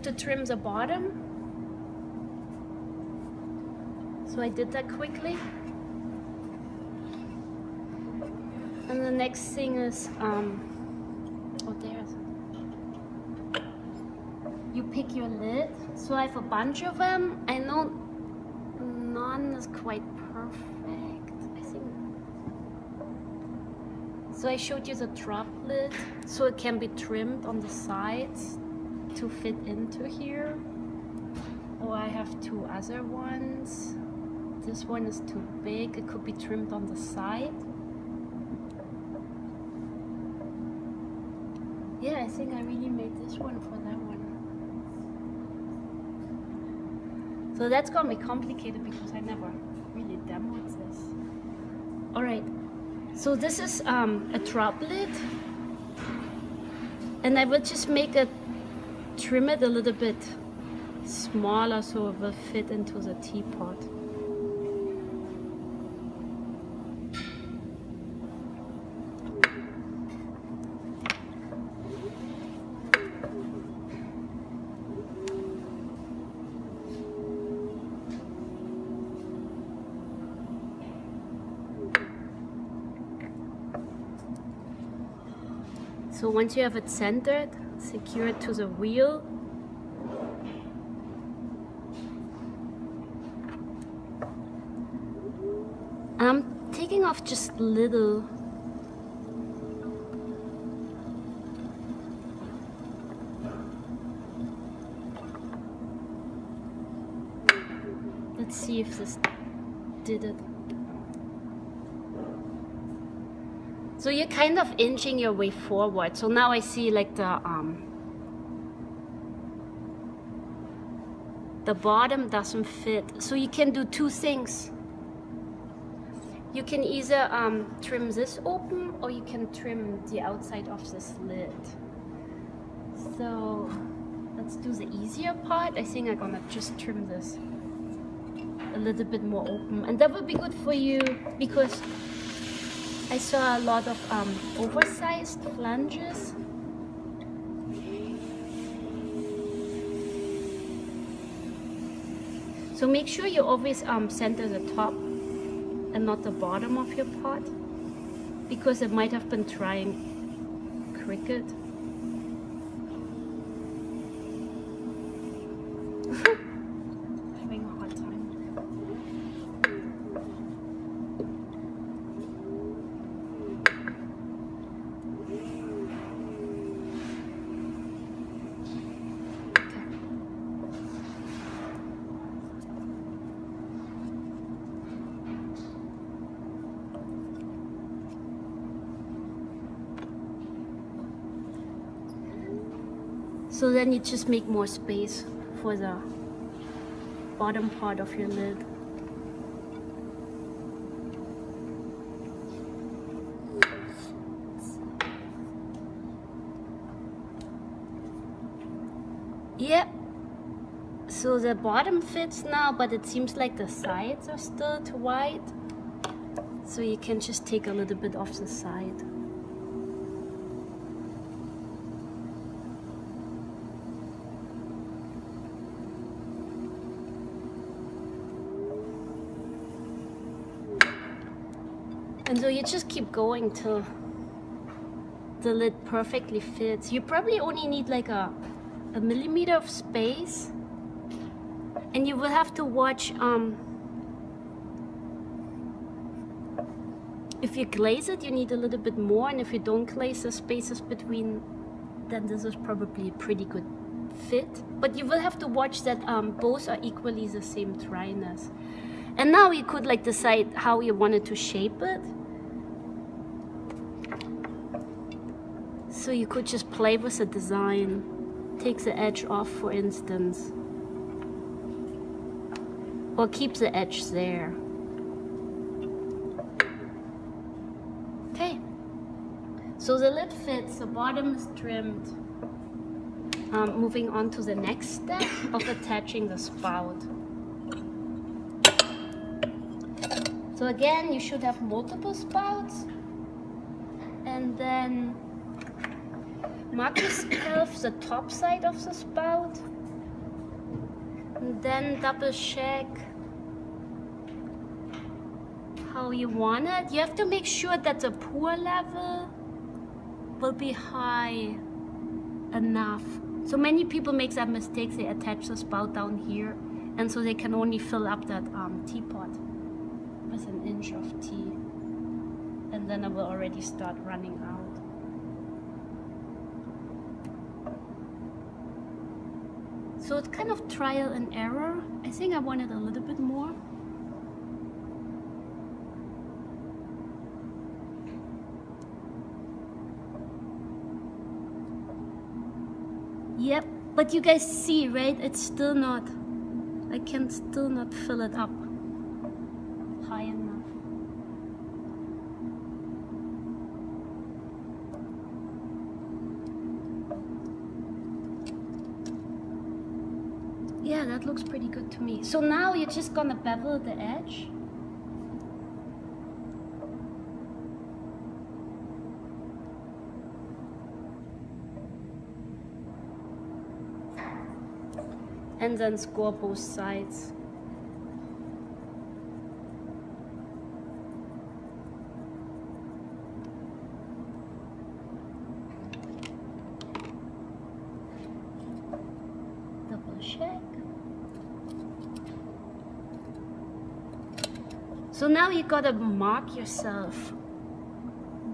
To trim the bottom. So I did that quickly. And the next thing is, oh, there's it. You pick your lid. So I have a bunch of them. I know none is quite perfect, I think. So I showed you the drop lid, so it can be trimmed on the sides to fit into here. Or I have two other ones. This one is too big, it could be trimmed on the side. Yeah, I think I really made this one for that one. So that's gonna be complicated because I never really demoed this. All right, so this is a drop lid. And I will just trim it a little bit smaller so it will fit into the teapot. So once you have it centered, secure it to the wheel. I'm taking off just little. Let's see if this did it. So you're kind of inching your way forward. So now I see like the bottom doesn't fit. So you can do two things. You can either trim this open or you can trim the outside of this lid. So let's do the easier part. I think I'm gonna just trim this a little bit more open. And that will be good for you because I saw a lot of oversized flanges. So make sure you always center the top and not the bottom of your pot, because it might have been trying crooked. Having a hard time. So then you just make more space for the bottom part of your lid. Yep. So the bottom fits now, but it seems like the sides are still too wide. So you can just take a little bit off the side. And so you just keep going till the lid perfectly fits. You probably only need like a millimeter of space. And you will have to watch, if you glaze it, you need a little bit more. And if you don't glaze the spaces between, then this is probably a pretty good fit. But you will have to watch that both are equally the same dryness. And now you could like decide how you wanted to shape it. So you could just play with the design, take the edge off, for instance, or keep the edge there. Okay, so the lid fits, the bottom is trimmed. Moving on to the next step of attaching the spout. So again, you should have multiple spouts, and then mark yourself the top side of the spout then double check how you want it. You have to make sure that the pour level will be high enough. So many people make that mistake, they attach the spout down here, and so they can only fill up that teapot with an inch of tea, and then it will already start running out. So it's kind of trial and error. I think I wanted a little bit more. Yep, but you guys see, right? It's still not, I can still not fill it up high enough. Yeah, that looks pretty good to me. So now you're just gonna bevel the edge. And then score both sides. Double check. So now you gotta mark yourself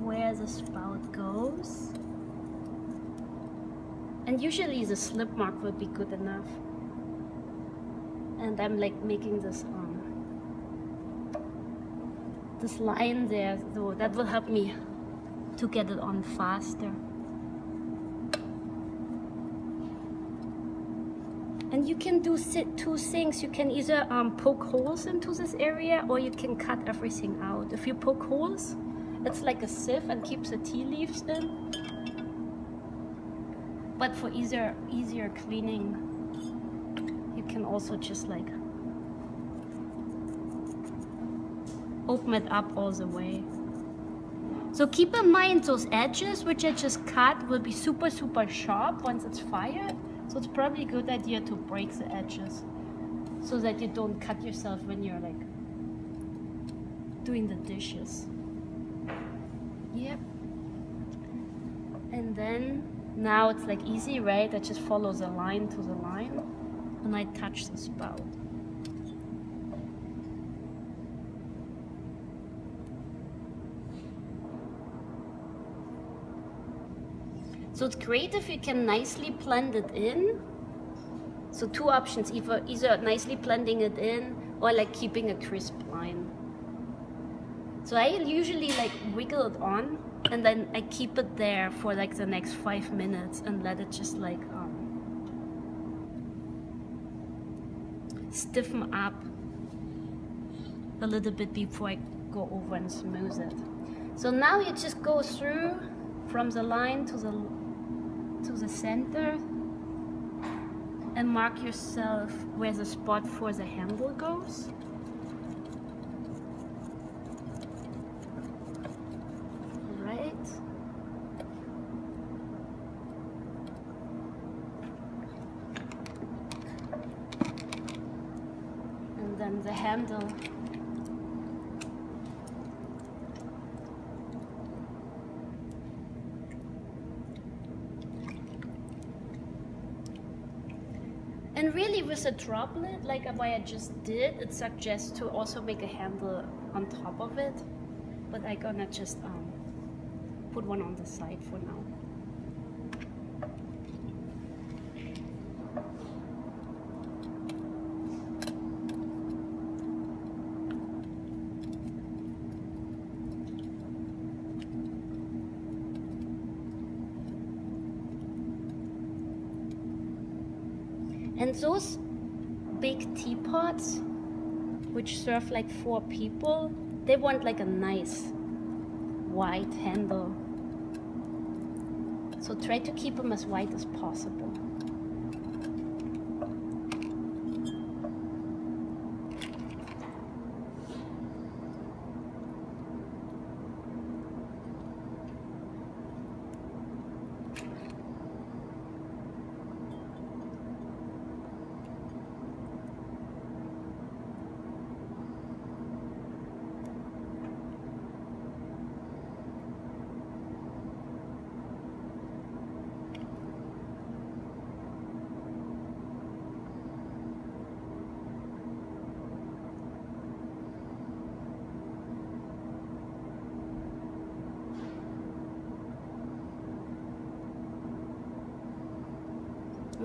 where the spout goes. And usually the slip mark will be good enough. And I'm like making this this line there, so that will help me to get it on faster. And you can do two things. You can either poke holes into this area, or you can cut everything out. If you poke holes, it's like a sieve and keeps the tea leaves in. But for easier cleaning, you can also just like open it up all the way. So keep in mind those edges which I just cut will be super sharp once it's fired. So it's probably a good idea to break the edges so that you don't cut yourself when you're like doing the dishes. Yep. And then now it's like easy, right? I just follow the line to the line and I touch the spout. So it's great if you can nicely blend it in. So two options, either nicely blending it in or like keeping a crisp line. So I usually like wiggle it on and then I keep it there for like the next 5 minutes and let it just like stiffen up a little bit before I go over and smooth it. So now you just go through from the line to the center and mark yourself where the spot for the handle goes. Right. And then the handle. And really with a droplet, like what I just did, it suggests to also make a handle on top of it. But I'm gonna just put one on the side for now. And those big teapots, which serve like 4 people, they want like a nice wide handle. So try to keep them as wide as possible.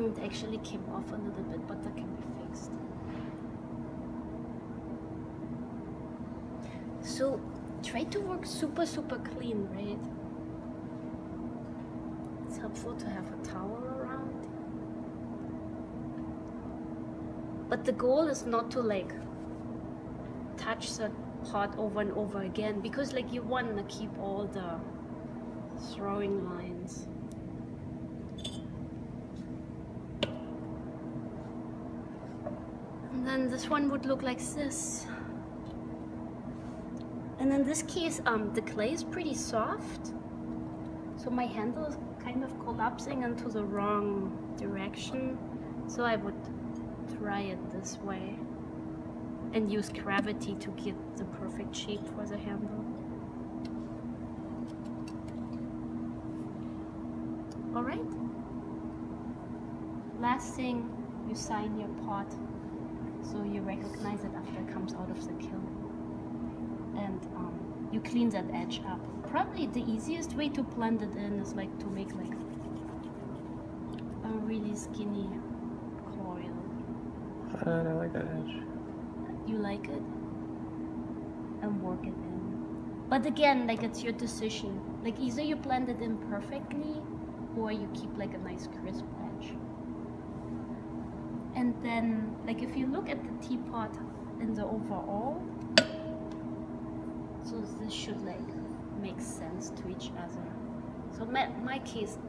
sound actually came off a little bit, but that can be fixed. So try to work super clean, right? It's helpful to have a towel around. But the goal is not to like touch the pot over and over again, because like you want to keep all the throwing lines. And then this one would look like this. And in this case, the clay is pretty soft, so my handle is kind of collapsing into the wrong direction. So I would try it this way and use gravity to get the perfect shape for the handle. All right. Last thing, you sign your pot so you recognize it after it comes out of the kiln. And you clean that edge up. Probably the easiest way to blend it in is like to make like a really skinny coil. I like that edge. You like it? And work it in. But again, like it's your decision. Like either you blend it in perfectly or you keep like a nice crisp edge. And then like if you look at the teapot in the overall, so this should like make sense to each other. So my case,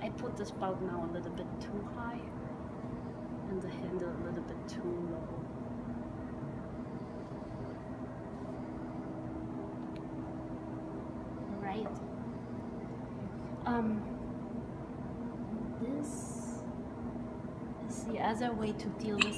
I put the spout now a little bit too high and the handle a little bit too low. Right. This is the other way to deal with